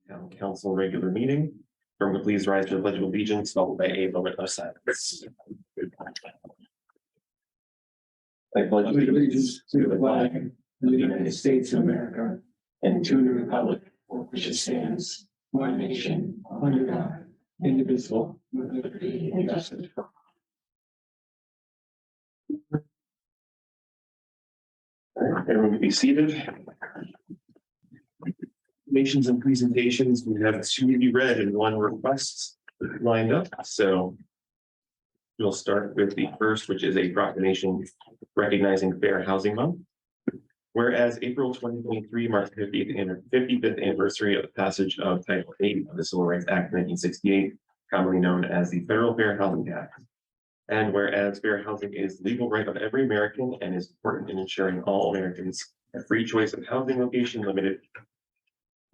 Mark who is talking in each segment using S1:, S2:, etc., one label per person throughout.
S1: Town Council regular meeting. From please rise to the pledge of allegiance, followed by a moment of silence. I pledge
S2: Allegiance to the flag of the United States of America and to the republic for which it stands, one nation, under God, indivisible, with liberty and justice for all.
S1: All right, everyone can be seated. Nations and presentations, we have two to be read and one request lined up, so we'll start with the first, which is a proclamation recognizing Fair Housing Month. Whereas April 2023 marks the 55th anniversary of the passage of Title 8 of the Civil Rights Act 1968, commonly known as the Federal Fair Housing Act. And whereas fair housing is the legal right of every American and is important in ensuring all Americans have free choice of housing location limited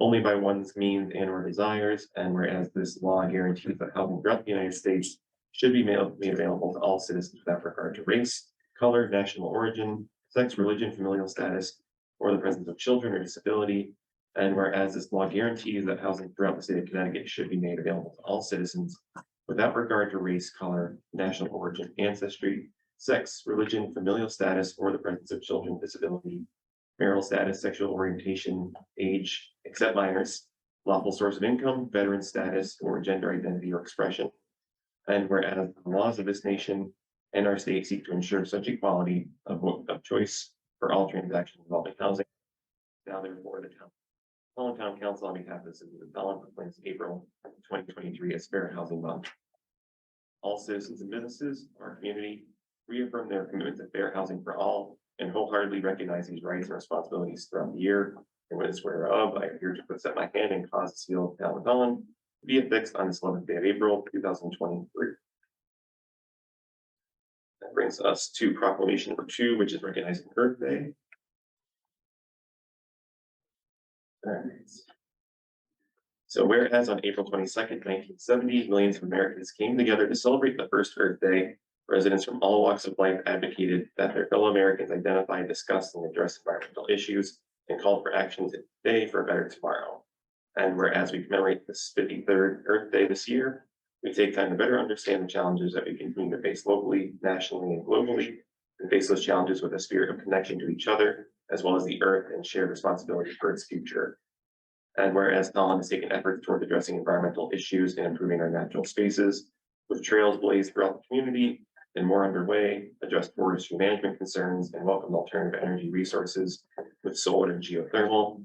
S1: only by one's means and or desires, and whereas this law guarantees that housing throughout the United States should be made available to all citizens without regard to race, color, national origin, sex, religion, familial status, or the presence of children or disability, and whereas this law guarantees that housing throughout the state of Connecticut should be made available to all citizens without regard to race, color, national origin, ancestry, sex, religion, familial status, or the presence of children with disability, marital status, sexual orientation, age, except minors, lawful source of income, veteran status, or gender identity or expression. And whereas the laws of this nation and our state seek to ensure such equality of choice for all transactions involving housing. Now therefore, the Tolland Town Council on behalf of the city of Tolland proclaims April 2023 as Fair Housing Month. All citizens and businesses of our community reaffirm their commitment to fair housing for all and wholeheartedly recognize these rights and responsibilities throughout the year. And with this whereof, I appear to set my hand and cause the seal of Town of Tolland to be affixed on this 11th day of April, 2023. That brings us to proclamation number 2, which is recognizing Earth Day. All right. So whereas on April 22nd, 1970, millions of Americans came together to celebrate the first Earth Day, residents from all walks of life advocated that their fellow Americans identify, discuss, and address environmental issues and called for action today for a better tomorrow. And whereas we commemorate this 53rd Earth Day this year, we take time to better understand the challenges that we continue to face locally, nationally, and globally, and face those challenges with a spirit of connection to each other, as well as the earth and shared responsibility for its future. And whereas Tolland has taken efforts toward addressing environmental issues and improving our natural spaces, with trails blazed throughout the community and more underway, addressed forestry management concerns and welcomed alternative energy resources with solar and geothermal.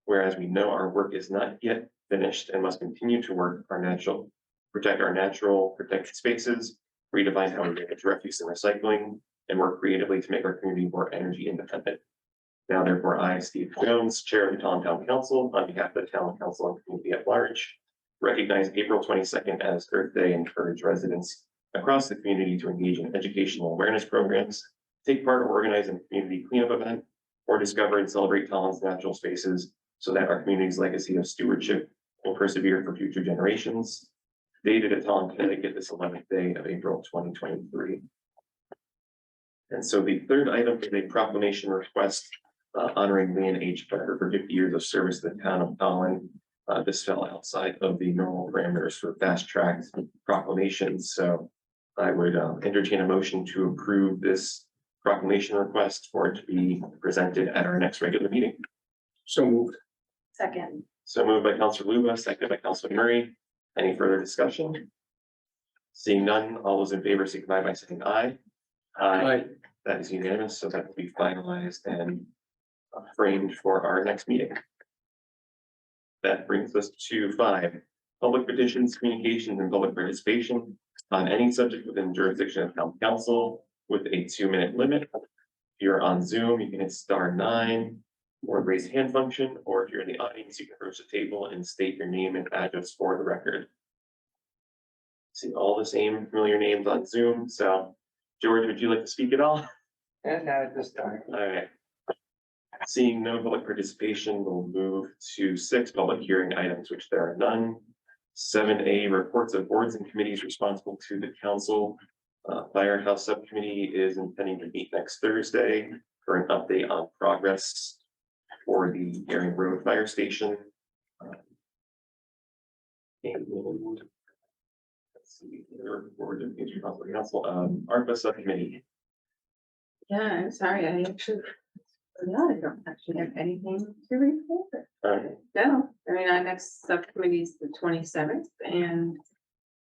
S1: Whereas we know our work is not yet finished and must continue to work protect our natural protected spaces, redefine how we manage refuse and recycling, and work creatively to make our community more energy independent. Now, therefore, I, Steve Jones, Chair of the Tolland Town Council, on behalf of the Town Council and community at large, recognize April 22nd as Earth Day and encourage residents across the community to engage in educational awareness programs, take part or organize a community cleanup event, or discover and celebrate Tolland's natural spaces so that our community's legacy of stewardship will persevere for future generations. Dated at Tolland, Connecticut, this 11th day of April 2023. And so the third item is a proclamation request honoring Leanne H. Becker for 50 years of service to the town of Tolland. This fell outside of the normal parameters for fast-tracked proclamations, so I would entertain a motion to approve this proclamation request for it to be presented at our next regular meeting.
S2: So moved.
S3: Second.
S1: So moved by Councilor Luba, seconded by Councilor Murray. Any further discussion? Seeing none, all those in favor signify by saying aye.
S2: Aye.
S1: That is unanimous, so that will be finalized and framed for our next meeting. That brings us to 5, public petitions, communications, and public participation on any subject within jurisdiction of Town Council with a 2-minute limit. If you're on Zoom, you can hit *9 or raise hand function, or if you're in the audience, you can approach the table and state your name and address for the record. See all the same familiar names on Zoom. So, George, would you like to speak at all?
S2: And not at this time.
S1: All right. Seeing no public participation, we'll move to 6 public hearing items, which there are none. 7A, reports of boards and committees responsible to the council. Firehouse Subcommittee is intending to meet next Thursday for an update on progress for the Erin Road Fire Station. And let's see, board of council, ARPA subcommittee.
S3: Yeah, I'm sorry, I actually, yeah, I don't actually have anything to report. No, I mean, our next subcommittee is the 27th and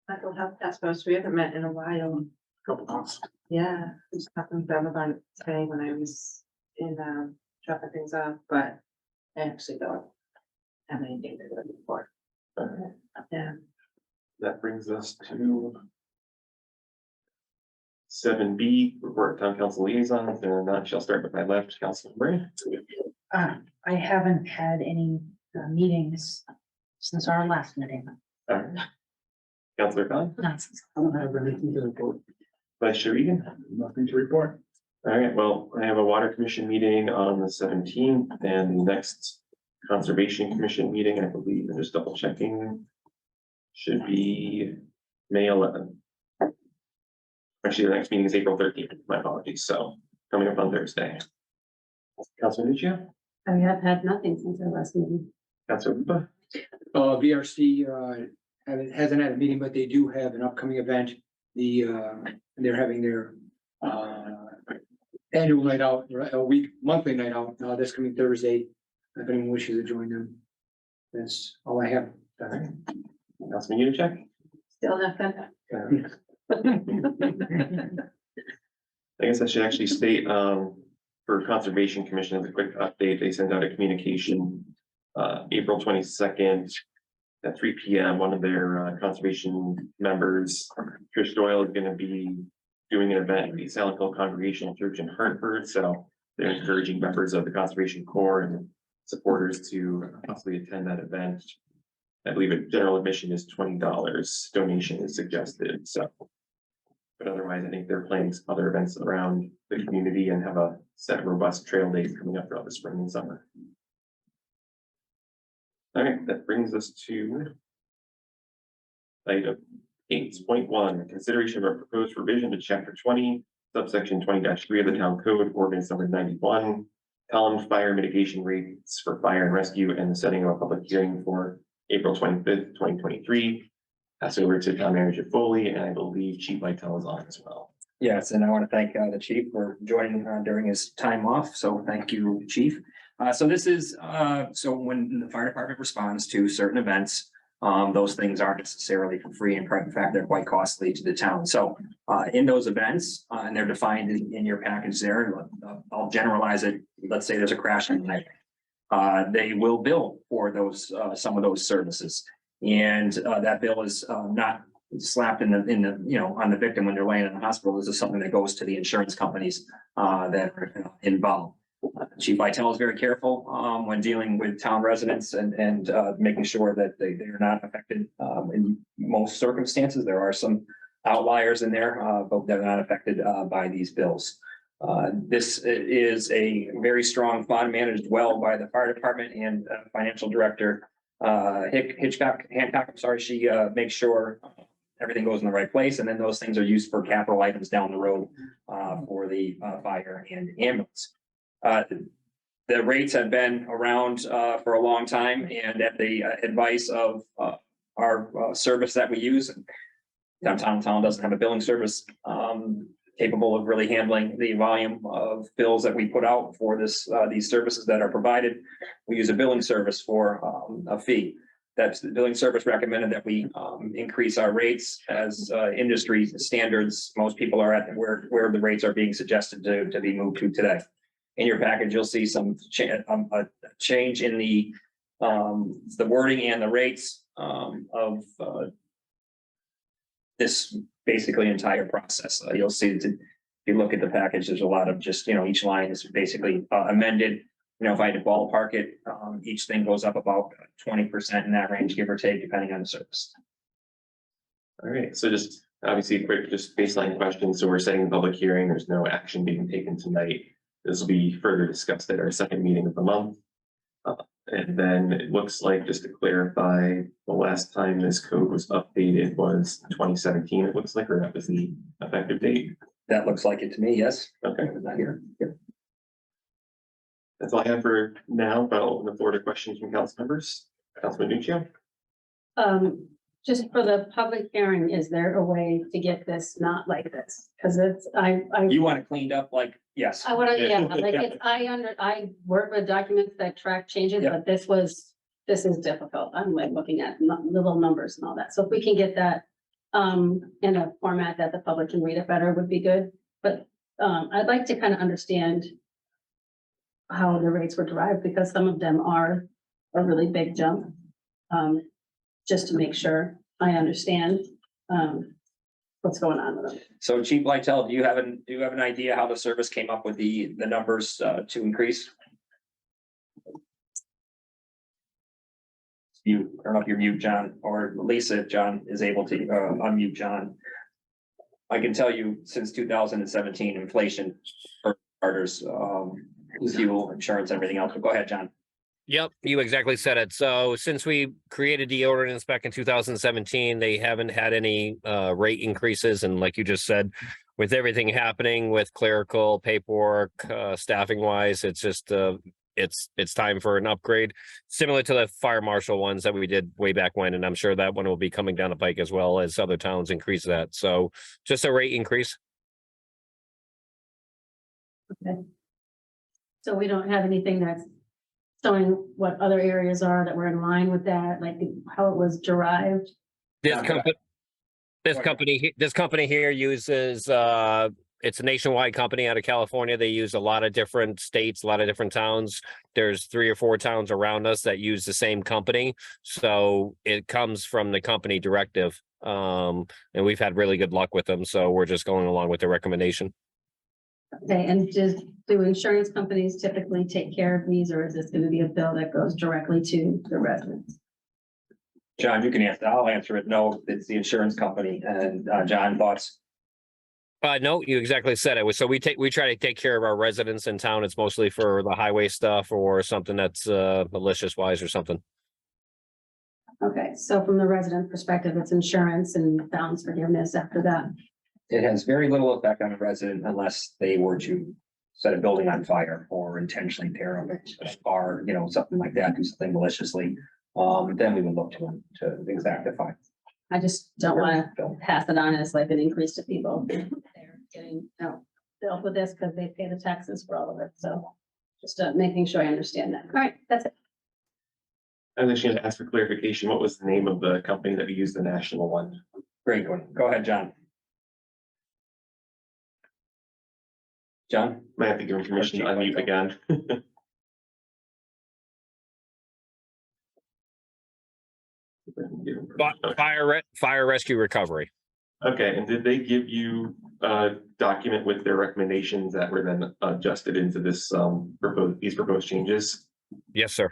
S3: mental health task force, we haven't met in a while.
S2: Couple months.
S3: Yeah, just talking to them about it today when I was in, dropping things off, but I actually don't have anything to report. Yeah,
S1: That brings us to 7B, report town council liaisons, and that shall start with my left, Councilman Bray.
S4: I haven't had any meetings since our last meeting.
S1: Councilor Khan,
S4: Nonsense.
S2: I don't have anything to report.
S1: Vice Chair Egan.
S2: Nothing to report.
S1: All right, well, I have a water commission meeting on the 17th and the next conservation commission meeting, I believe, I'm just double checking. Should be May 11th. Actually, the next meeting is April 13th, my apologies, so coming up on Thursday. Councilor Nuccio,
S3: I have had nothing since our last meeting.
S1: Councilor Lupa,
S5: VRC hasn't had a meeting, but they do have an upcoming event. They're having their annual night out, monthly night out, this coming Thursday. If anyone wishes to join them. That's all I have.
S1: Councilman Yudichak.
S3: Still nothing.
S1: I guess I should actually state, for Conservation Commission, as a quick update, they sent out a communication, April 22nd at 3 p.m. One of their conservation members, Trish Doyle, is going to be doing an event at the Silent Hill Congregational Church in Hartford. So they're encouraging members of the Conservation Corps and supporters to possibly attend that event. I believe a general admission is $20. Donation is suggested. So, but otherwise, I think they're planning some other events around the community and have a set of robust trail days coming up throughout the spring and summer. All right, that brings us to item 8.1, consideration of a proposed revision to chapter 20, subsection 20-3 of the town code, ordinance number 91, Tolland fire mitigation rates for fire and rescue, and the setting of a public hearing for April 25th, 2023. Pass over to town manager Foley, and I believe Chief Lytle is on as well.
S6: Yes, and I want to thank the chief for joining during his time off. So thank you, chief. So this is so when the fire department responds to certain events, those things aren't necessarily for free. In fact, they're quite costly to the town. So in those events, and they're defined in your package there, I'll generalize it. Let's say there's a crash in the night. They will bill for those some of those services, and that bill is not slapped in the on the victim when they're laying in the hospital. This is something that goes to the insurance companies that are involved. Chief Lytle is very careful when dealing with town residents and making sure that they're not affected in most circumstances. There are some outliers in there, but they're not affected by these bills. This is a very strong fund managed well by the fire department, and financial director Hancock, I'm sorry, she makes sure everything goes in the right place, and then those things are used for capital items down the road for the fire and ambulance. The rates have been around for a long time, and at the advice of our service that we use, downtown doesn't have a billing service capable of really handling the volume of bills that we put out for these services that are provided. We use a billing service for a fee. That's the billing service recommended that we increase our rates as industry standards. Most people are at where the rates are being suggested to be moved to today. In your package, you'll see some a change in the wording and the rates of this basically entire process. You'll see that if you look at the package, there's a lot of just, each line is basically amended. If I had to ballpark it, each thing goes up about 20% in that range, give or take, depending on the service.
S1: All right, so just obviously quick, just baseline questions. So we're setting a public hearing. There's no action being taken tonight. This will be further discussed at our second meeting of the month. And then it looks like, just to clarify, the last time this code was updated was 2017, it looks like, or that was the effective date.
S6: That looks like it to me, yes.
S1: Okay,
S6: Not here. Yep.
S1: that's all I have for now, but I'll open the floor to questions from council members. Councilman Nuccio.
S7: Just for the public hearing, is there a way to get this not like this? Cause it's,
S6: You want it cleaned up like, yes.
S7: I wanna, yeah, like
S6: Yeah.
S7: it's, I work with documents that track changes,
S6: Yeah.
S7: but this is difficult. I'm like looking at little numbers and all that. So if we can get that in a format that the public can read it better would be good. But I'd like to kind of understand how the rates were derived, because some of them are a really big jump. Just to make sure I understand what's going on with them.
S6: So Chief Lytle, do you have an idea how the service came up with the numbers to increase? You, I don't know if you're mute, John, or Lisa, if John is able to unmute John. I can tell you since 2017, inflation for starters, fuel, insurance, everything else, but go ahead, John.
S8: Yep, you exactly said it. So since we created the ordinance back in 2017, they haven't had any rate increases. And like you just said, with everything happening with clerical paperwork, staffing wise, it's just it's time for an upgrade, similar to the fire marshal ones that we did way back when. And I'm sure that one will be coming down the pike as well as other towns increase that. So just a rate increase.
S7: Okay. So we don't have anything that's showing what other areas are that were in line with that, like how it was derived.
S8: This
S6: Yeah.
S8: company,
S6: Go ahead.
S8: this company here uses, it's a nationwide company out of California. They use a lot of different states, a lot of different towns. There's 3 or 4 towns around us that use the same company. So it comes from the company directive. And we've had really good luck with them. So we're just going along with the recommendation.
S7: Okay, and do insurance companies typically take care of these, or is this gonna be a bill that goes directly to the residents?
S6: John, you can answer. I'll answer it. No, it's the insurance company. And John, thoughts?
S8: No, you exactly said it. So we try to take care of our residents in town. It's mostly for the highway stuff or something that's malicious wise or something.
S7: Okay, so from the resident perspective, it's insurance and balance forgiveness after that.
S6: It has very little effect on a resident unless they were to set a building on fire or intentionally tear up a car, something like that, do something maliciously. Then we would look to exact a fine.
S7: I just don't wanna pass it on as like an increase to people. They're getting, dealt with this because they pay the taxes for all of it, so just making sure I understand that. All right, that's it.
S1: I was actually going to ask for clarification. What was the name of the company that we used, the national one?
S6: Great one. Go ahead, John. John?
S1: Might have to give him permission to unmute again.
S8: Fire rescue recovery.
S1: Okay, and did they give you a document with their recommendations that were then adjusted into this these proposed changes?
S8: Yes, sir.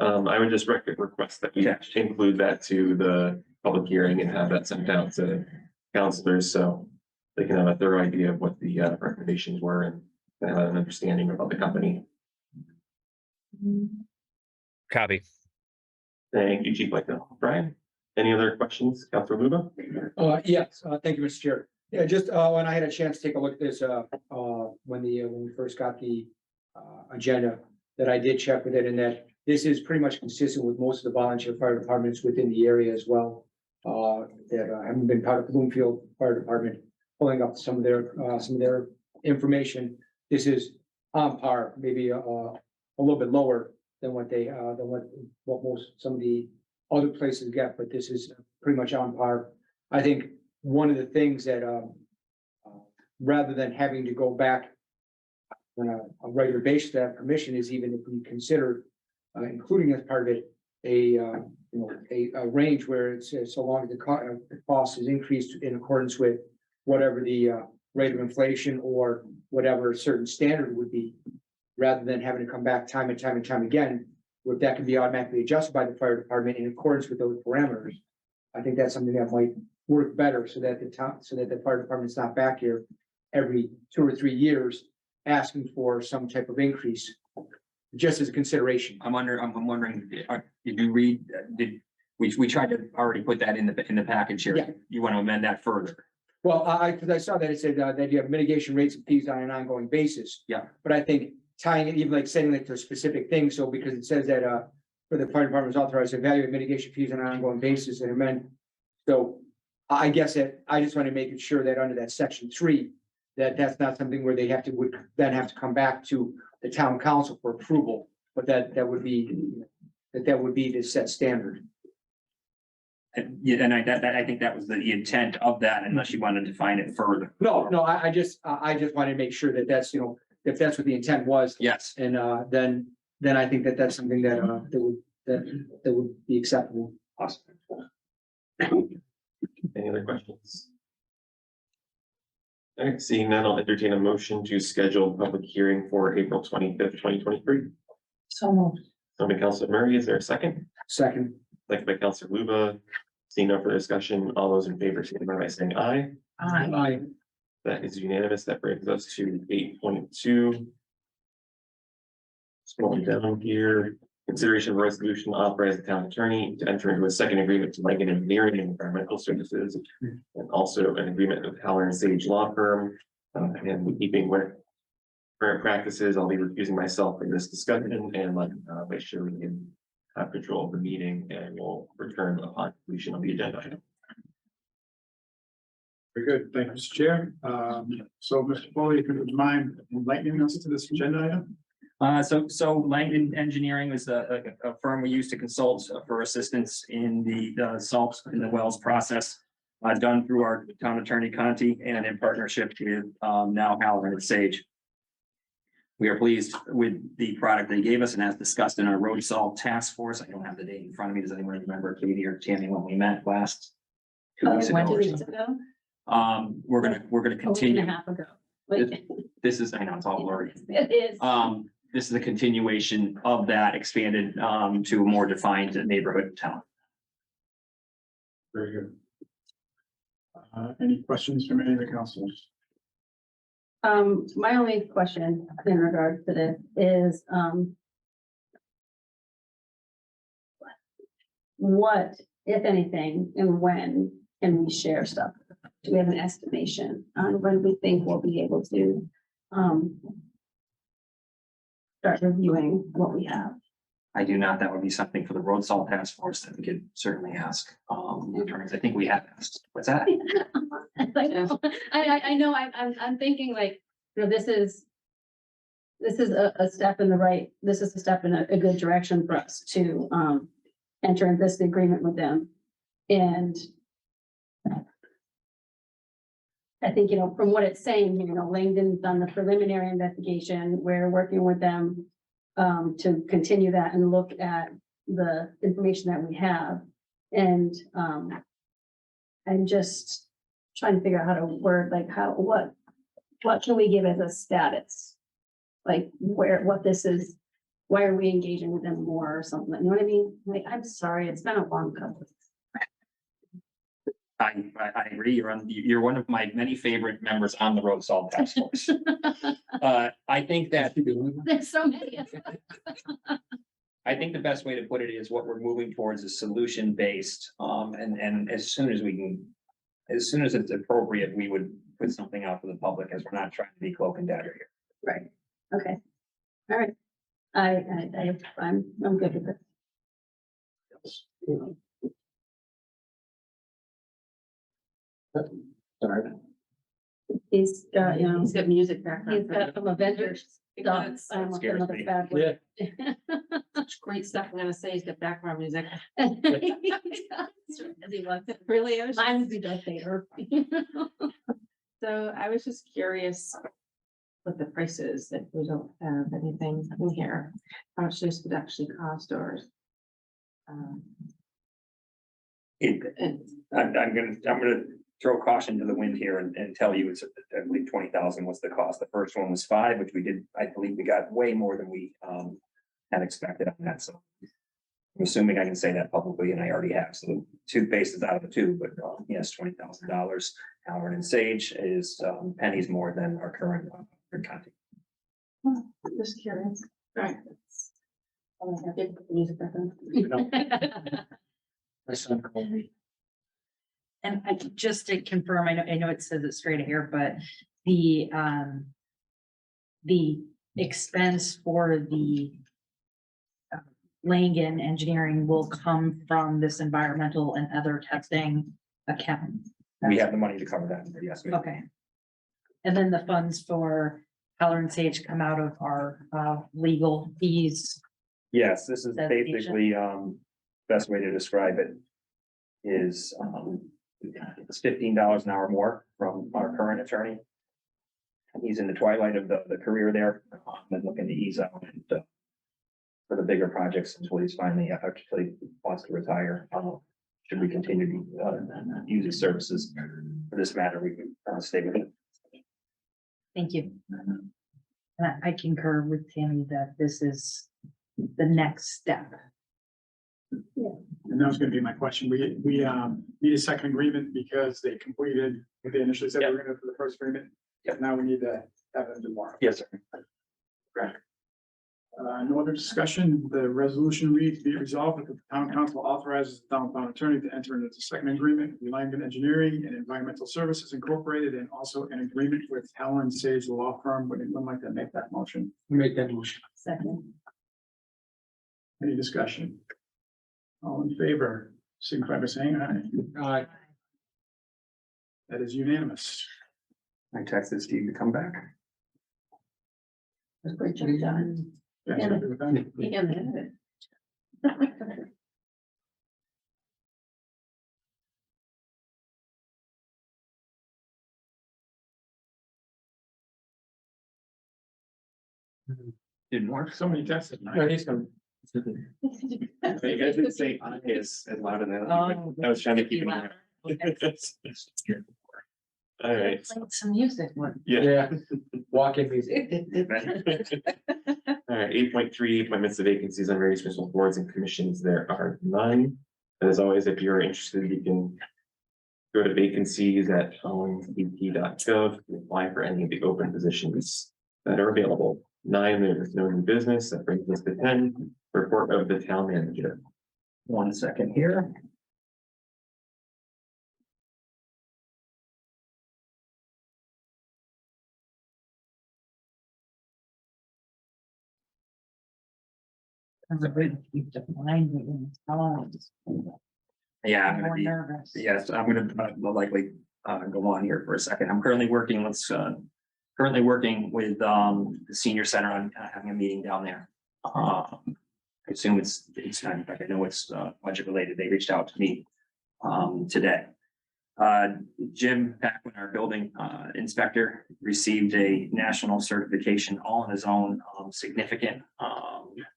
S1: I would just request that we
S6: Yeah.
S1: include that to the public hearing and have that sent out to counselors, so they can have a thorough idea of what the recommendations were and have an understanding about the company.
S8: Copy.
S1: Thank you, Chief Whitetail. Brian, any other questions? Counselor Luba?
S5: Yes, thank you, Mr. Chair. Yeah, just when I had a chance to take a look at this, when we first got the agenda, that I did check with it, and that this is pretty much consistent with most of the volunteer fire departments within the area as well. That haven't been part of Bloomfield Fire Department, pulling up some of their information. This is on par, maybe a little bit lower than what some of the other places get, but this is pretty much on par. I think one of the things that, rather than having to go back on a regular basis to have permission, is even if we consider including as part of it a range where it's so long as the cost is increased in accordance with whatever the rate of inflation or whatever a certain standard would be, rather than having to come back time and time and time again, where that can be automatically adjusted by the fire department in accordance with those parameters. I think that's something that might work better, so that the fire department's not back here every 2 or 3 years asking for some type of increase, just as a consideration.
S6: I'm wondering, did you read, we tried to already put that in the package here.
S5: Yeah.
S6: You want to amend that further?
S5: Well, because I saw that it said that you have mitigation rates and fees on an ongoing basis.
S6: Yeah.
S5: But I think tying it, even like saying like to a specific thing, so because it says that for the fire department is authorized to evaluate mitigation fees on an ongoing basis and amend. So I guess that, I just want to make it sure that under that section 3, that that's not something where they have to, would then have to come back to the town council for approval, but that would be, that would be the set standard.
S6: And, yeah, and I think that was the intent of that, unless you wanted to define it further.
S5: No, I just wanted to make sure that that's, you know, if that's what the intent was,
S6: Yes,
S5: and then I think that that's something that that would be acceptable.
S6: awesome.
S1: Any other questions? All right, seeing none, I'll entertain a motion to schedule a public hearing for April 25th, 2023.
S4: So moved.
S1: So by Counselor Murray, is there a second?
S5: Second,
S1: Second by Counselor Luba. Seeing no further discussion, all those in favor, signify by saying aye.
S5: I,
S1: That is unanimous. That brings us to 8.2. Scrolling down here, consideration of resolution to authorize the town attorney to enter into a second agreement to Langen Engineering and Environmental Services. And also an agreement with Howler and Sage Law Firm. And keeping with current practices, I'll be recusing myself from this discussion and make sure we can have control of the meeting, and we'll return upon completion of the agenda item.
S9: Very good. Thank you, Mr. Chair. So, Mr. Foley, if you would mind enlightening us to this agenda item?
S6: So Langdon Engineering was a firm we used to consult for assistance in the salt in the wells process. Done through our town attorney Conti and in partnership with now Howler and Sage. We are pleased with the product they gave us, and as discussed in our road salt task force, I don't have the date in front of me. Does anyone remember, Katie or Tammy, when we met last? 2 weeks ago.
S7: 2 weeks ago,
S6: We're gonna
S7: a week and a
S6: continue.
S7: half ago. Wait,
S6: This is, I know it's all blurry.
S7: it is.
S6: This is a continuation of that expanded to a more defined neighborhood town.
S9: Very good. Any questions from any of the councilors?
S7: My only question in regards to this is, what, if anything, and when can we share stuff? Do we have an estimation on when we think we'll be able to, start reviewing what we have?
S6: I do not. That would be something for the road salt task force that we could certainly ask. Attorneys, I think we have asked. What's that?
S7: I know, I'm thinking like, you know, this is a step in the right, this is a step in a good direction for us to, enter into this agreement with them. And I think, you know, from what it's saying, you know, Langdon's done the preliminary investigation. We're working with them to continue that and look at the information that we have. And I'm just trying to figure out how to word, like what can we give as a status? Like what this is, why are we engaging with them more or something? You know what I mean? Like, I'm sorry, it's been a long couple.
S6: I agree. You're one of my many favorite members on the road salt task force. I think that
S7: There's so many. of us.
S6: I think the best way to put it is what we're moving towards is solution based. And as soon as we can, as soon as it's appropriate, we would put something out for the public, as we're not trying to be cloak and dagger here.
S7: Right, okay, all right. I'm good with it.
S2: sorry.
S7: He's got, you know,
S3: He's got music background.
S7: he's got some Avengers stuff.
S3: It's
S7: I almost
S6: scares
S7: another
S6: me.
S7: bad word.
S3: such great stuff. I'm gonna say he's got background music.
S7: He
S3: It really is.
S7: Mine be Darth Vader.
S3: So I was just curious what the price is, if we don't have anything in here, how much this would actually cost or. And
S6: I'm gonna throw caution to the wind here and tell you it's, I believe 20,000 was the cost. The first one was 5, which we did, I believe we got way more than we had expected on that, so. I'm assuming I can say that publicly, and I already have, so the toothpaste is out of the tube, but yes, $20,000. Howard and Sage is pennies more than our current Conti.
S3: just curious. Right. Oh, I did put the music background.
S2: My son called me.
S4: And just to confirm, I know it says it straight here, but the expense for the Langen Engineering will come from this environmental and other testing account.
S6: We have the money to cover that, yes. ma'am.
S4: Okay. And then the funds for Heller and Sage come out of our legal fees.
S6: Yes, this is
S4: Designation.
S6: basically, best way to describe it is, it's $15 an hour more from our current attorney. He's in the twilight of the career there, and looking to ease out and, for the bigger projects until he's finally, actually wants to retire. Should we continue to, use his services for this matter, we can, stay with it.
S4: Thank you. And I concur with Tammy that this is the next step.
S9: And that was gonna be my question. We need a second agreement because they completed what they initially said they were gonna for the first agreement.
S6: Yep.
S9: Now we need to have them do more.
S6: Yes, sir.
S9: No other discussion. The resolution reads, be it resolved that the town council authorizes the town attorney to enter into the second agreement with Langen Engineering and Environmental Services Incorporated, and also an agreement with Tolland Sage Law Firm. Would anyone like to make that motion?
S5: Make that motion.
S7: Second.
S9: Any discussion? All in favor, signify by saying aye. That is unanimous.
S6: I texted Steve to come back.
S7: That's great job, John.
S9: Yeah,
S7: Yeah.
S9: happy with that.
S7: You can have it.
S6: Didn't work.
S9: Somebody texted.
S5: No, he's coming.
S1: You guys didn't say I as loud enough.
S4: Oh,
S1: I was trying to keep it.
S4: loud.
S1: All right,
S4: Played some music.
S1: yeah.
S5: Yeah. Walk-in music.
S1: All right, 8.3 appointments to vacancies on various municipal boards and commissions. There are none. And as always, if you're interested, you can go to vacancies at tollandpp.gov and apply for any of the open positions that are available. 9, there's no new business. That brings us to 10, report of the town manager.
S6: 1 second here. Yeah, I'm gonna
S4: More
S6: be,
S4: nervous.
S6: yes, I'm gonna likely go on here for a second. I'm currently working with the senior center on having a meeting down there. I assume it's in fact, I know it's budget related. They reached out to me today. Jim Paquin, our building inspector, received a national certification all on his own, significant.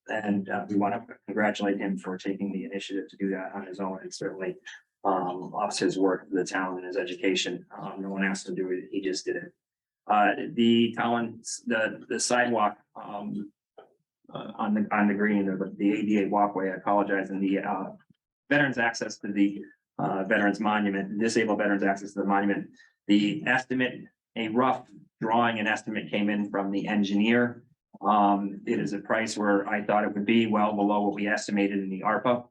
S6: And we want to congratulate him for taking the initiative to do that on his own. And certainly ups his work for the town and his education. No one asked him to do it. He just did it. The Tolland, the sidewalk on the green, or the ADA walkway, I apologize, and the veterans access to the Veterans Monument, disabled veterans access to the monument. The estimate, a rough drawing and estimate came in from the engineer. It is a price where I thought it would be well below what we estimated in the ARPA.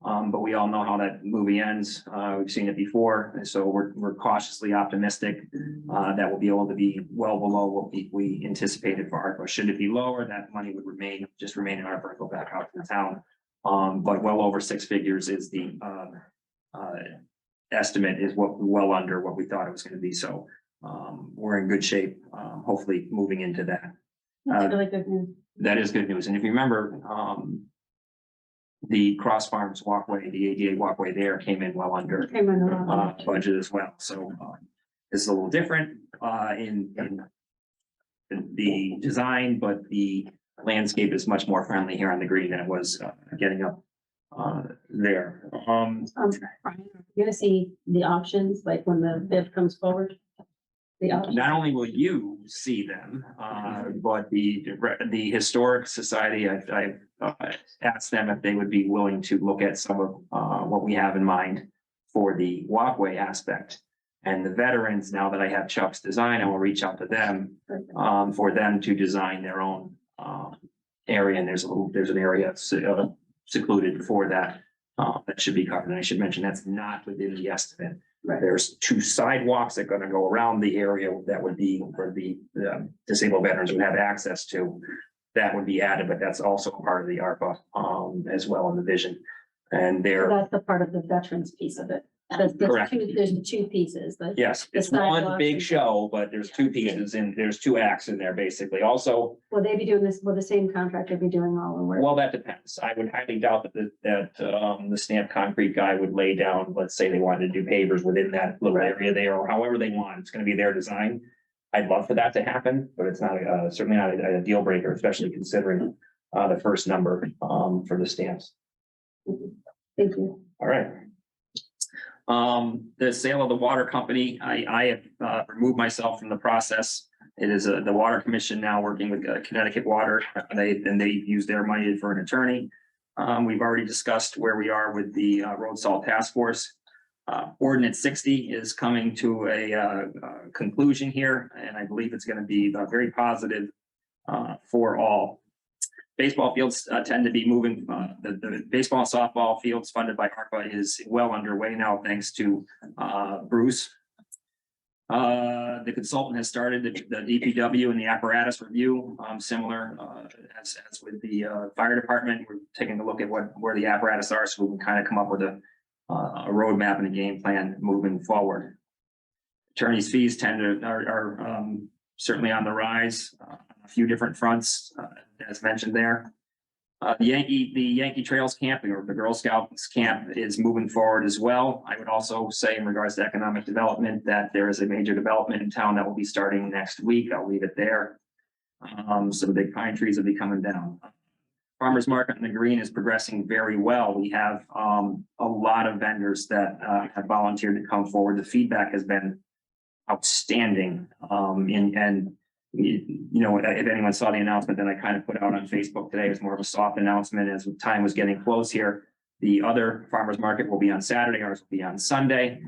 S6: But we all know how that movie ends. We've seen it before, and so we're cautiously optimistic that we'll be able to be well below what we anticipated for ARPA. Should it be lower, that money would remain in ARPA and go back out to the town. But well over 6 figures is the estimate, is what well under what we thought it was going to be. So we're in good shape, hopefully moving into that.
S7: That's really good news.
S6: That is good news. And if you remember, the Cross Farms walkway, the ADA walkway there came in well under
S7: Came in around.
S6: budget as well. So this is a little different in the design, but the landscape is much more friendly here on the green than it was getting up there.
S7: Brian, you're gonna see the options, like when the bid comes forward. The options.
S6: Not only will you see them, but the Historic Society, I've asked them if they would be willing to look at some of what we have in mind for the walkway aspect. And the veterans, now that I have Chuck's design, I will reach out to them for them to design their own area. And there's an area secluded for that that should be covered. And I should mention that's not within the estimate.
S7: Right.
S6: There's 2 sidewalks that are going to go around the area that would be for the disabled veterans would have access to. that would be added, but that's also part of the ARPA, as well in the vision. And
S7: So
S6: there,
S7: that's the part of the veterans piece of it.
S6: Correct.
S7: There's two pieces,
S6: yes, it's
S7: the
S6: one
S7: sidewalks
S6: big
S7: and-
S6: show, but there's two pieces and there's two acts in there, basically. Also,
S7: will they be doing this, will the same contractor be doing all the work?
S6: well, that depends. I would highly doubt that the stamped concrete guy would lay down, let's say they wanted to do pavers within that little area there, or however they want. It's gonna be their design. I'd love for that to happen, but it's not, certainly not a deal breaker, especially considering the first number for the stamps.
S7: Thank you.
S6: All right. The sale of the water company, I have removed myself from the process. It is the Water Commission now working with Connecticut Water. They use their money for an attorney. We've already discussed where we are with the road salt task force. Ordinance 60 is coming to a conclusion here, and I believe it's going to be very positive for all. Baseball fields tend to be moving, the baseball and softball fields funded by ARPA is well underway now, thanks to Bruce. The consultant has started the DPW and the apparatus review, similar as with the fire department. We're taking a look at where the apparatus are, so we can kind of come up with a roadmap and a game plan moving forward. Attorneys' fees are certainly on the rise, a few different fronts, as mentioned there. The Yankee Trails camping, or the Girl Scouts camp, is moving forward as well. I would also say, in regards to economic development, that there is a major development in town that will be starting next week. I'll leave it there. So the big pine trees will be coming down. Farmers Market in the Green is progressing very well. We have a lot of vendors that have volunteered to come forward. The feedback has been outstanding. If anyone saw the announcement that I kind of put out on Facebook today, it was more of a soft announcement as time was getting close here. The other farmers market will be on Saturday, ours will be on Sunday.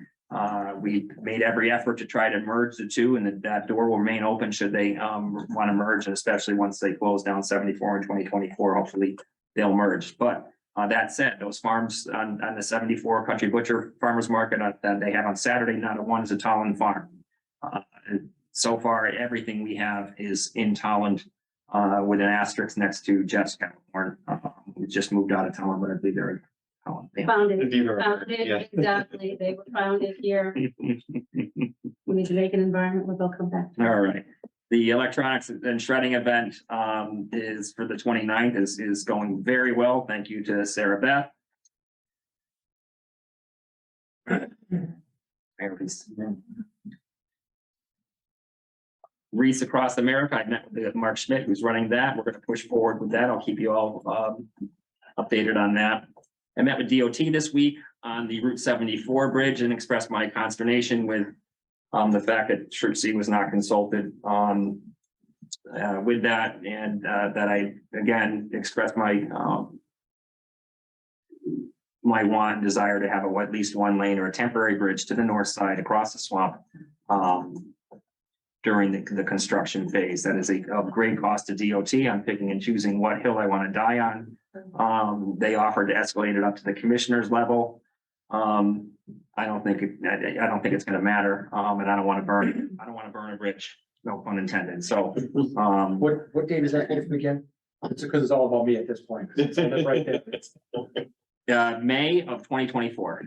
S6: We made every effort to try to merge the two, and that door will remain open should they want to merge, and especially once they close down 74 in 2024, hopefully they'll merge. But that said, those farms on the 74 Country Butcher Farmers Market that they have on Saturday, not a one is a Tolland farm. So far, everything we have is in Tolland, with an asterisk next to Jeff's Capricorn. We just moved out of Tolland, but I believe they're in Tolland. Yeah.
S7: Founded,
S1: If you've ever- yeah.
S7: exactly. They were founded here. We need to make an environment where they'll come back.
S6: All right. The electronics and shredding event is for the 29th is going very well. Thank you to Sarah Beth. Wreaths Across America. I met with Mark Schmidt, who's running that. We're going to push forward with that. I'll keep you all updated on that. I met with DOT this week on the Route 74 bridge and expressed my consternation with the fact that Troop C was not consulted with that, and that I again expressed my want and desire to have at least one lane or a temporary bridge to the north side across the swamp during the construction phase. That is of great cost to DOT. I'm picking and choosing what hill I want to die on. They offered to escalate it up to the commissioner's level. I don't think it's going to matter. And I don't want to burn a bridge. No pun intended. So,
S5: What date is that again? It's because it's all about me at this point. It's right there.
S6: May of 2024.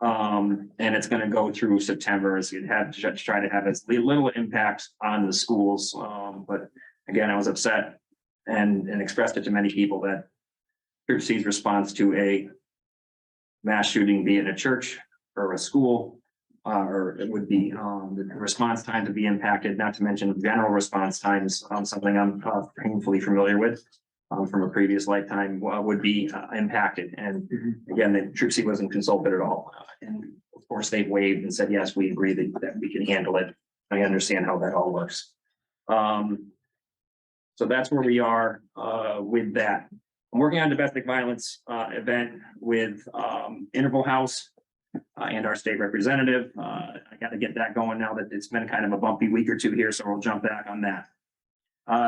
S6: And it's going to go through September, as you'd have to try to have as little impact on the schools. But again, I was upset and expressed it to many people that Troop C's response to a mass shooting, be it a church or a school, or it would be the response time to be impacted, not to mention general response times, something I'm painfully familiar with from a previous lifetime, would be impacted. And again, the Troop C wasn't consulted at all. And of course, they've waived and said, yes, we agree that we can handle it. I understand how that all works. So that's where we are with that. I'm working on domestic violence event with Interval House and our state representative. I got to get that going now that it's been kind of a bumpy week or two here, so we'll jump back on that.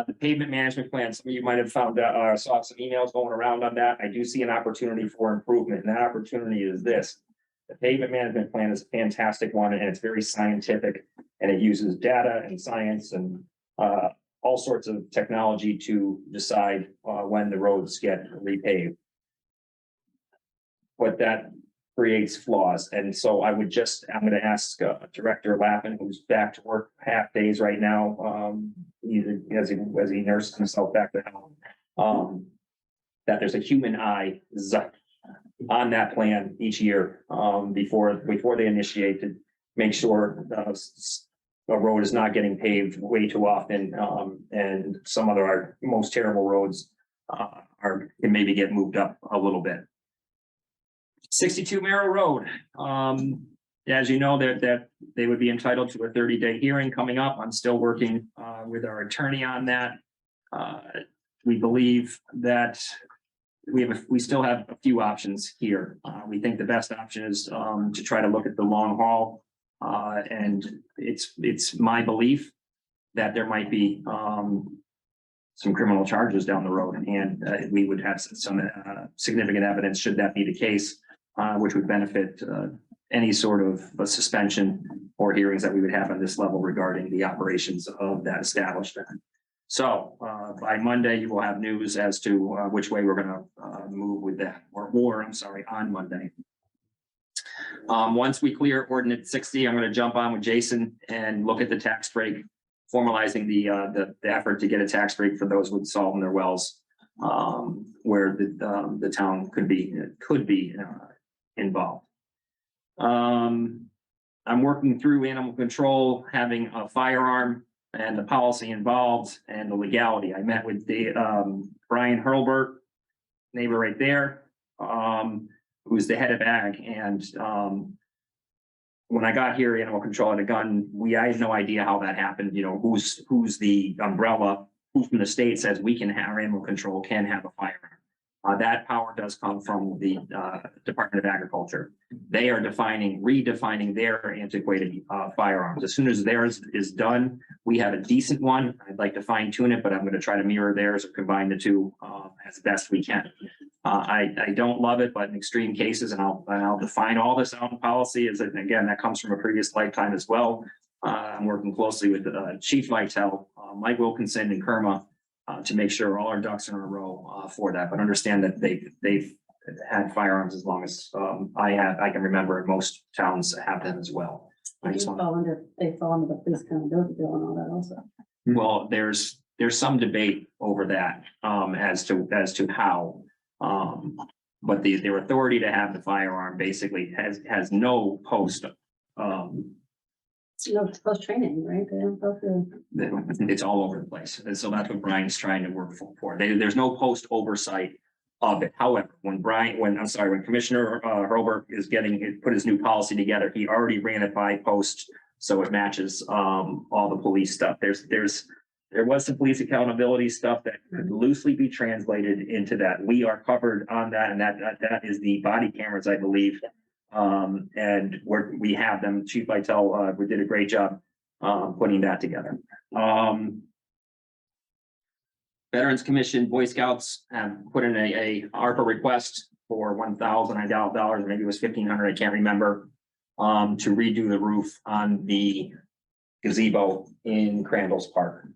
S6: The pavement management plan, some of you might have found saw some emails going around on that. I do see an opportunity for improvement, and that opportunity is this. The pavement management plan is a fantastic one, and it's very scientific, and it uses data and science and all sorts of technology to decide when the roads get repaved. But that creates flaws, and so I'm gonna ask Director Lappin, who's back to work half days right now, either as he nurses himself back to health. That there's a human eye on that plan each year, before they initiate, to make sure a road is not getting paved way too often, and some of our most terrible roads can maybe get moved up a little bit. 62 Merrill Road, as you know, that they would be entitled to a 30-day hearing coming up. I'm still working with our attorney on that. We believe that we still have a few options here. We think the best option is to try to look at the long haul. And it's my belief that there might be some criminal charges down the road, and we would have some significant evidence should that be the case, which would benefit any sort of a suspension or hearings that we would have on this level regarding the operations of that establishment. So by Monday, you will have news as to which way we're going to move with that, or I'm sorry, on Monday. Once we clear ordinance 60, I'm going to jump on with Jason and look at the tax break, formalizing the effort to get a tax break for those with salt in their wells, where the town could be involved. I'm working through animal control, having a firearm, and the policy involved and the legality. I met with Brian Hurlbert, neighbor right there, who's the head of ag. And when I got here, animal control had a gun. I had no idea how that happened. You know, who's the umbrella, who from the state says our animal control can have a firearm. That power does come from the Department of Agriculture. They are redefining their antiquated firearms. As soon as theirs is done, we have a decent one. I'd like to fine tune it, but I'm going to try to mirror theirs or combine the two as best we can. I don't love it, but in extreme cases, and I'll define all this out in policy, again, that comes from a previous lifetime as well. I'm working closely with Chief Vitale, Mike Wilkinson, and Kerma, to make sure all our ducks are in a row for that, but understand that they've had firearms as long as I can remember, and most towns have them as well.
S7: They fall under the police accountability bill and all that also.
S6: Well, there's some debate over that as to how, but their authority to have the firearm basically has no post.
S7: No, it's post training, right? They don't go through.
S6: It's all over the place. And so that's what Brian's trying to work for. There's no post oversight of it. However, when Commissioner Hurlbert put his new policy together, he already ran it by post. So it matches all the police stuff. There was some police accountability stuff that could loosely be translated into that. We are covered on that. And that is the body cameras, I believe. And we have them. Chief Vitale, we did a great job putting that together. Veterans Commission, Boy Scouts have put in a ARPA request for $1,000, maybe it was $1,500, I can't remember, to redo the roof on the gazebo in Crandall's Park.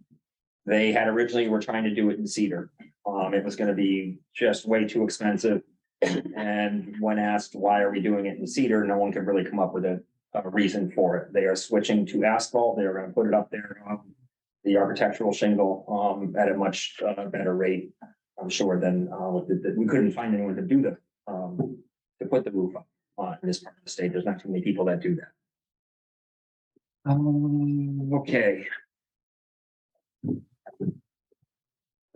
S6: They had originally were trying to do it in cedar. It was going to be just way too expensive. And when asked, why are we doing it in cedar? No one could really come up with a reason for it. They are switching to asphalt. They're going to put it up there, the architectural shingle, at a much better rate, I'm sure, than we couldn't find anyone to do to put the roof up in this part of the state. There's not too many people that do that. Okay.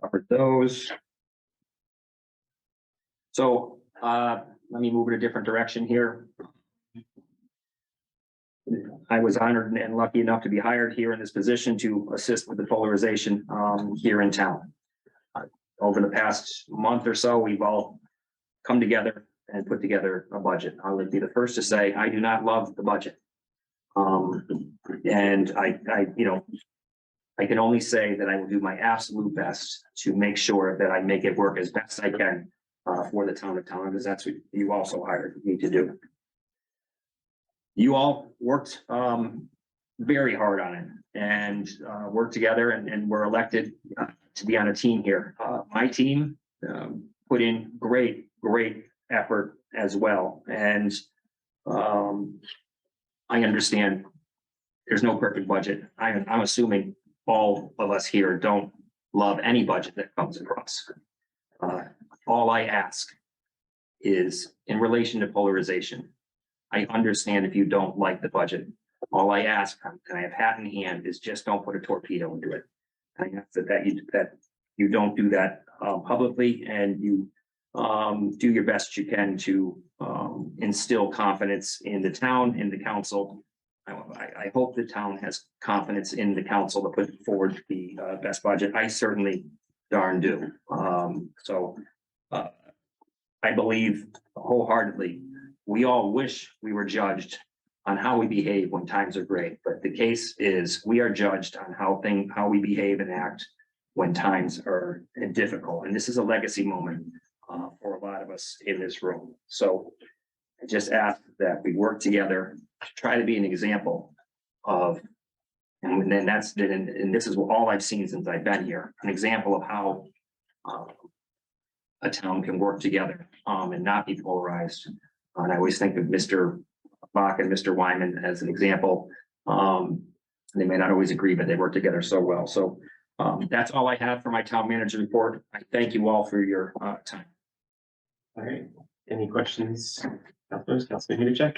S6: Covered those. So let me move in a different direction here. I was honored and lucky enough to be hired here in this position to assist with the polarization here in town. Over the past month or so, we've all come together and put together a budget. I would be the first to say I do not love the budget. And I can only say that I will do my absolute best to make sure that I make it work as best I can for the town of Tolland, because that's what you also hired me to do. You all worked very hard on it. and work together and we're elected to be on a team here. My team put in great effort as well. And I understand there's no perfect budget. I'm assuming all of us here don't love any budget that comes across. All I ask is in relation to polarization. I understand if you don't like the budget. All I ask, and I have hat in hand, is just don't put a torpedo into it. I ask that you don't do that publicly, and you do your best you can to instill confidence in the town, in the council. I hope the town has confidence in the council to put forward the best budget. I certainly darn do. I believe wholeheartedly, we all wish we were judged on how we behave when times are great, but the case is we are judged on how we behave and act when times are difficult. And this is a legacy moment for a lot of us in this room. So I just ask that we work together to try to be an example of, and then and this is all I've seen since I've been here, an example of how a town can work together and not be polarized. And I always think of Mr. Bach and Mr. Wyman as an example. They may not always agree, but they work together so well. So that's all I have for my town manager report. I thank you all for your time.
S1: All right, any questions? Councilman Hudacek?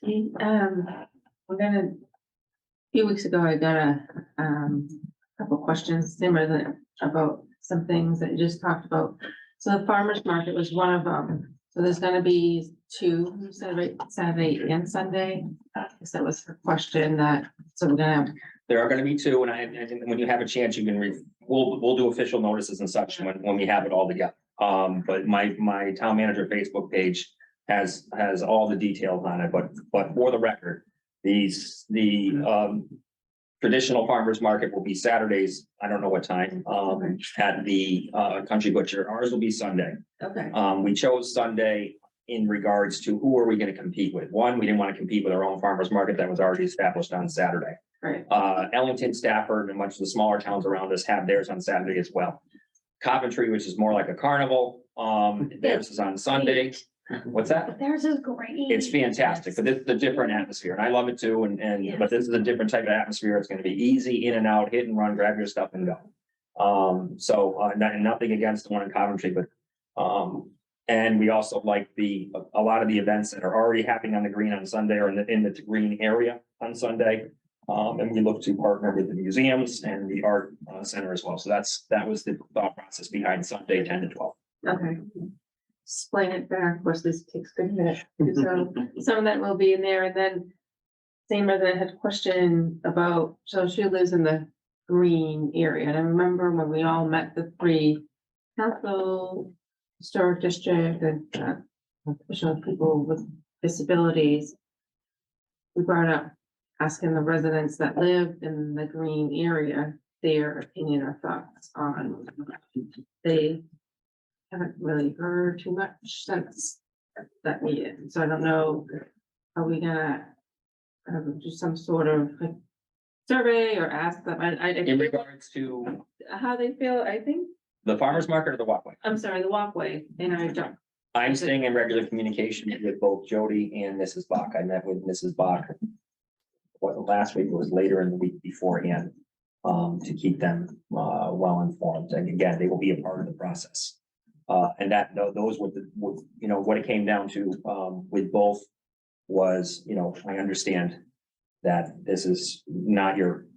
S3: A few weeks ago, I got a couple questions similar about some things that you just talked about. So the farmer's market was one of them. So there's gonna be two, Saturday and Sunday. So that was her question so we're gonna have.
S6: There are going to be two, and I think when you have a chance, you can we'll do official notices and such when we have it all together. But my town manager Facebook page has all the details on it, but for the record, the traditional farmers market will be Saturdays. I don't know what time, at the Country Butcher. Ours will be Sunday.
S3: Okay.
S6: We chose Sunday in regards to who are we going to compete with? One, we didn't want to compete with our own farmers market that was already established on Saturday.
S3: Right.
S6: Ellington, Stafford, and much of the smaller towns around us have theirs on Saturday as well. Coventry, which is more like a carnival, theirs is on Sunday. What's that?
S7: Theirs is great.
S6: It's fantastic, but this is a different atmosphere, and I love it too, but this is a different type of atmosphere. It's gonna be easy, in and out, hit and run, grab your stuff and go. Nothing against the one in Coventry, but and we also like a lot of the events that are already happening on the green on Sunday or in the green area on Sunday. And we look to partner with the museums and the art center as well. So that was the thought process behind Sunday 10 to 12.
S3: Okay. Explain it better. Of course, this takes a good minute. So some of that will be in there, and then same as I had a question about, so she lives in the green area, and I remember when we all met the three council, historic district, and official people with disabilities. We brought up asking the residents that live in the green area their opinion or thoughts on. They haven't really heard too much since that meeting, so I don't know, are we gonna do some sort of survey or ask them?
S6: In regards to
S3: How they feel, I think,
S6: the farmer's market or the walkway,
S3: I'm sorry, the walkway, and I don't.
S6: I'm staying in regular communication with both Jody and Mrs. Bach. I met with Mrs. Bach. Last week, it was later in the week beforehand, to keep them well informed. And again, they will be a part of the process. And those were what it came down to with both was, I understand that this is not your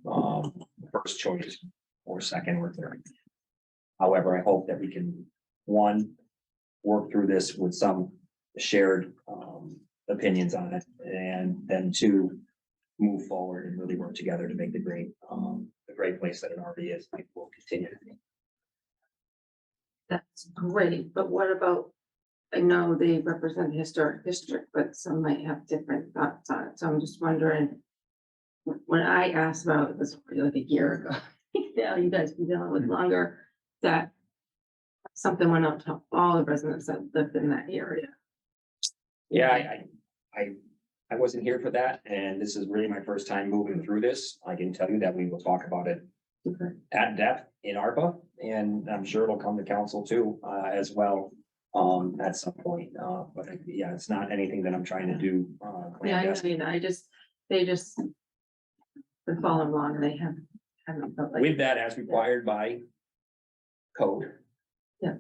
S6: first choice or second or third. However, I hope that we can, one, work through this with some shared opinions on it, and then two, move forward and really work together to make the great place that it already is. It will continue to be.
S3: That's great, but what about, I know they represent the historic district, but some might have different thoughts on it, so I'm just wondering. When I asked about it, this was like a year ago, you guys been dealing with longer, that something went out to all the residents that lived in that area.
S6: Yeah, I wasn't here for that, and this is really my first time moving through this. I can tell you that we will talk about it at depth in ARPA, and I'm sure it'll come to council too, as well, at some point. But yeah, it's not anything that I'm trying to do.
S3: Yeah,
S6: clandestine.
S3: they just. Been following along, they haven't felt like.
S6: With that, as required by code.
S3: Yeah.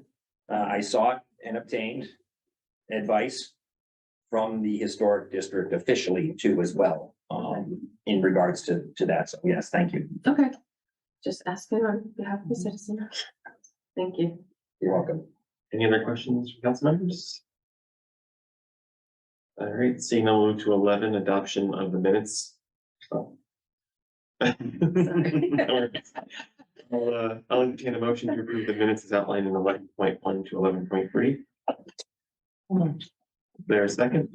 S6: I sought and obtained advice from the historic district officially too as well, in regards to that. So yes, thank you.
S3: Okay, just asking on behalf of the citizen. Thank you.
S6: You're welcome.
S1: Any other questions from council members? All right, seeing no move to 11, adoption of the minutes. Oh. I'll entertain a motion to approve the minutes as outlined in 11.1 to 11.3. There a second?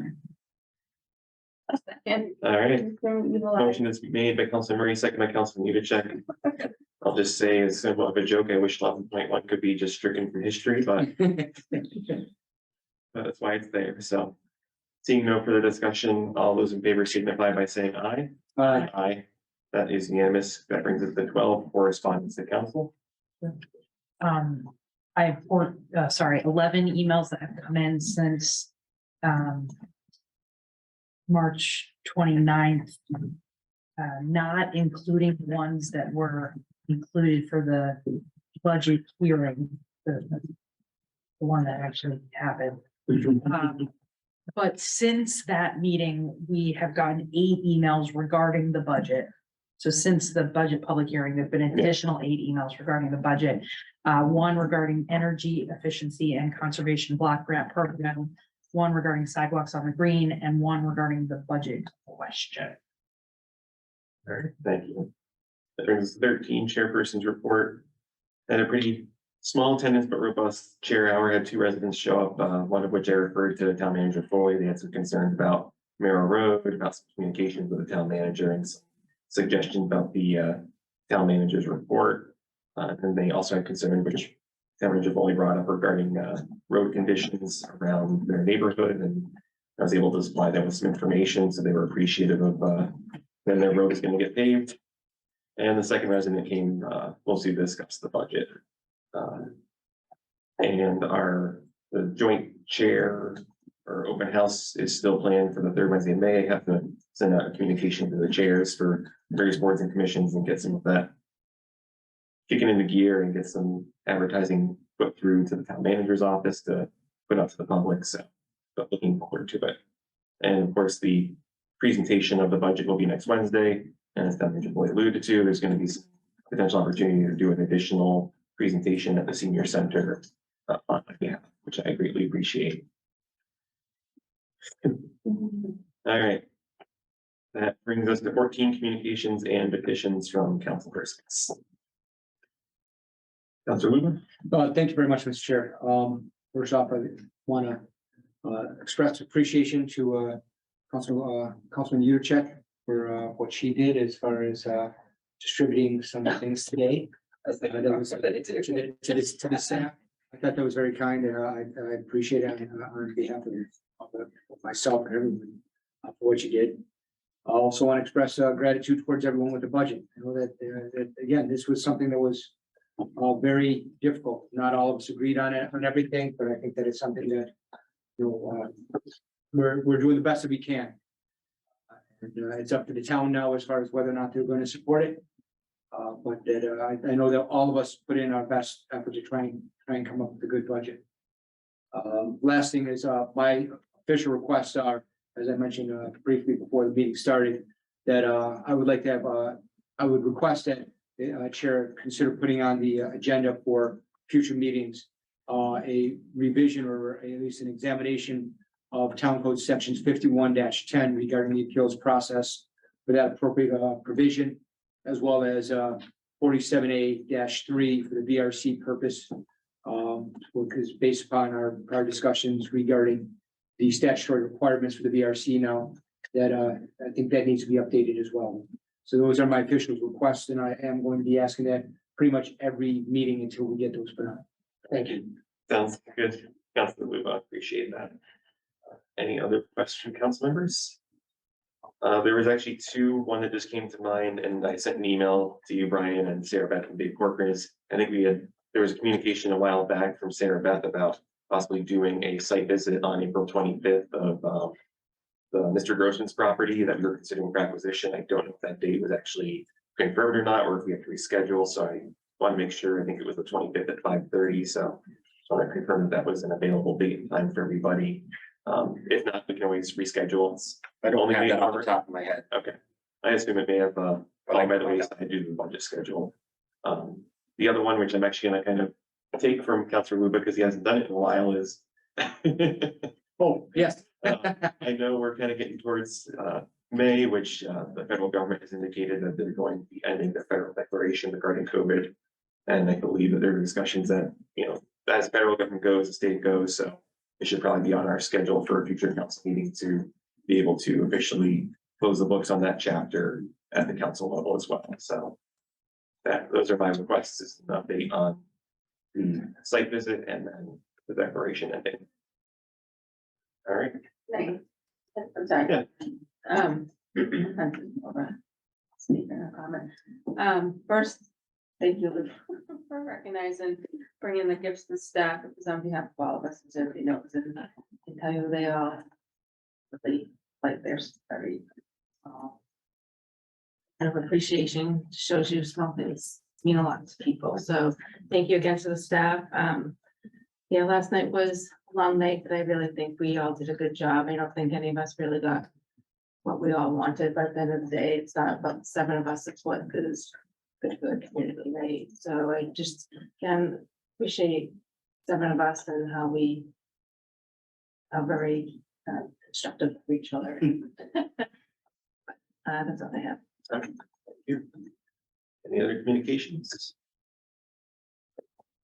S3: And.
S1: All right, motion is made by Councilor Murray, second by Councilor Yudichak. I'll just say as simple of a joke, I wish 11.1 could be just stricken from history, but that's why it's there. So seeing no further discussion, all those in favor signify by saying aye. Aye. That is unanimous. That brings us to 12 correspondence to council.
S4: I have 11 emails that have come in since, March 29th. Not including ones that were included for the budget hearing, the one that actually happened. But since that meeting, we have gotten 8 emails regarding the budget. So since the budget public hearing, there've been an additional 8 emails regarding the budget. One regarding energy efficiency and conservation block grant program, one regarding sidewalks on the green, and one regarding the budget question.
S1: All right, thank you. That brings us to 13, chairperson's report. Had a pretty small attendance but robust chair hour. Had 2 residents show up, one of which I referred to town manager Foley. They had some concerns about Merrill Road, about some communications with the town manager and some suggestions about the town manager's report. And they also had concern, which town manager Foley brought up regarding road conditions around their neighborhood, and I was able to supply them with some information, so they were appreciative of when their road is going to get paved. And the second resident came mostly to discuss the budget. And the joint chair or open house is still planned for the 3rd Wednesday in May. Have to send out a communication to the chairs for various boards and commissions and get some of that kicking into gear and get some advertising put through to the town manager's office to put out to the public. So, but looking forward to it. And of course, the presentation of the budget will be next Wednesday. And as Town Manager Boyd alluded to, there's going to be some potential opportunity to do an additional presentation at the senior center on my behalf, which I greatly appreciate. All right. That brings us to 14 communications and petitions from councilpersons. Councilor Luba?
S5: Thank you very much, Mr. Chair. First off, I want to express appreciation to Councilman Yudichak for what she did as far as distributing some things today. That was to the staff. I thought that was very kind, and I appreciate it on behalf of myself and everyone for what you did. I also want to express gratitude towards everyone with the budget. I know that again, this was something that was very difficult. Not all of us agreed on it, on everything, but I think that it's something that, we're doing the best that we can. And it's up to the town now as far as whether or not they're going to support it. But that I know that all of us put in our best effort to try and come up with a good budget. Last thing is my official requests are, as I mentioned briefly before the meeting started, that I would like to have I would request that Chair consider putting on the agenda for future meetings a revision or at least an examination of Town Code sections 51-10 regarding the appeals process for that appropriate provision, as well as 47A-3 for the VRC purpose, because based upon our discussions regarding the statutory requirements for the VRC now, that I think that needs to be updated as well. So those are my official requests, and I am going to be asking that pretty much every meeting until we get those put on. Thank you.
S1: Sounds good. Councilor Luba, appreciate that. Any other questions, council members? There was actually two, one that just came to mind, and I sent an email to you, Brian, and Sarah Beth and Dave Corcoran. I think there was a communication a while back from Sarah Beth about possibly doing a site visit on April 25th of the Mr. Grossman's property that we were considering for acquisition. I don't know if that date was actually confirmed or not, or if we have to reschedule, so I want to make sure. I think it was the 25th at 5:30, so I want to confirm that was an available date and time for everybody. If not, we can always reschedule.
S6: I don't
S1: Only
S6: have that
S1: made
S6: off the top of my head.
S1: Okay, I assume it may have,
S6: But
S1: by the way, I do the budget schedule. The other one, which I'm actually gonna kind of take from Councilor Luba, because he hasn't done it in a while, is
S5: Oh, yes.
S1: I know we're kind of getting towards May, which the federal government has indicated that they're going to be ending the federal declaration regarding COVID. And I believe that there are discussions that, as federal government goes, the state goes, so it should probably be on our schedule for a future council meeting to be able to officially close the books on that chapter at the council level as well. So those are my requests, is an update on the site visit and then the declaration ending. All right.
S3: Right. I'm sorry.
S1: Yeah.
S3: Speaker, no comment. First, thank you for recognizing, bringing the gifts to staff, because on behalf of all of us, as everybody knows, and I can tell you they all really like there's very kind of appreciation, shows you small things mean a lot to people. So thank you again to the staff. Yeah, last night was a long night, but I really think we all did a good job. I don't think any of us really got what we all wanted, but at the end of the day, it's not about the 7 of us, it's what is good for the community, right? So I just can appreciate 7 of us and how we are very constructive for each other. That's all I have.
S1: Thank you. Any other communications?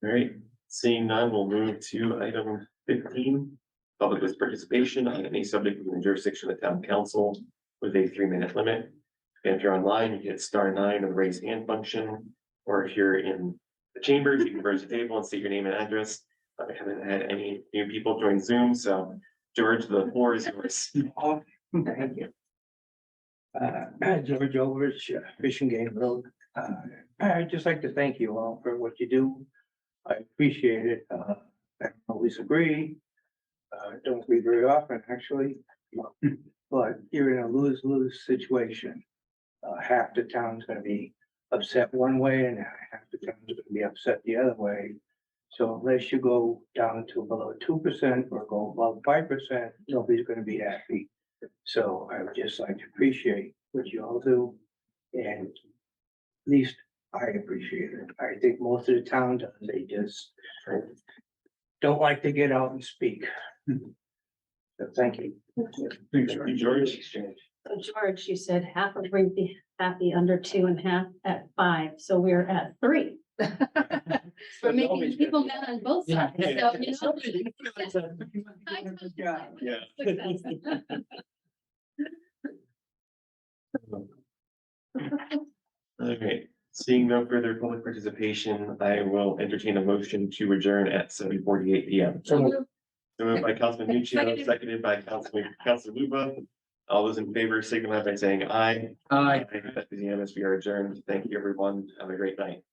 S1: All right, seeing none, we'll move to item 15. Public with participation on any subject within the jurisdiction of the town council with a 3-minute limit. If you're online, you hit *9 on the raise hand function, or if you're in the chambers, you can approach the table and state your name and address. I haven't had any new people join Zoom, so George, the floor is yours.
S2: Thank you. George Overich, Fish and Game Road. I'd just like to thank you all for what you do. I appreciate it. I don't always agree. Don't agree very often, actually. But you're in a lose-lose situation. Half the town's gonna be upset one way and half the town's gonna be upset the other way. So unless you go down to below 2% or go above 5%, nobody's gonna be happy. So I would just like to appreciate what you all do, and at least I appreciate it. I think most of the town does. They just don't like to get out and speak. So thank you.
S1: Thank you, George.
S7: So George, you said half of we'd be happy under 2 and half at 5, so we're at 3. We're making people mad on both sides. So,
S1: Yeah. All right, seeing no further public participation, I will entertain a motion to adjourn at 7:48 PM. So moved by Councilman Nuccio, seconded by Councilor Luba. All those in favor signify by saying aye.
S5: Aye.
S1: That is unanimous. We are adjourned. Thank you, everyone. Have a great night.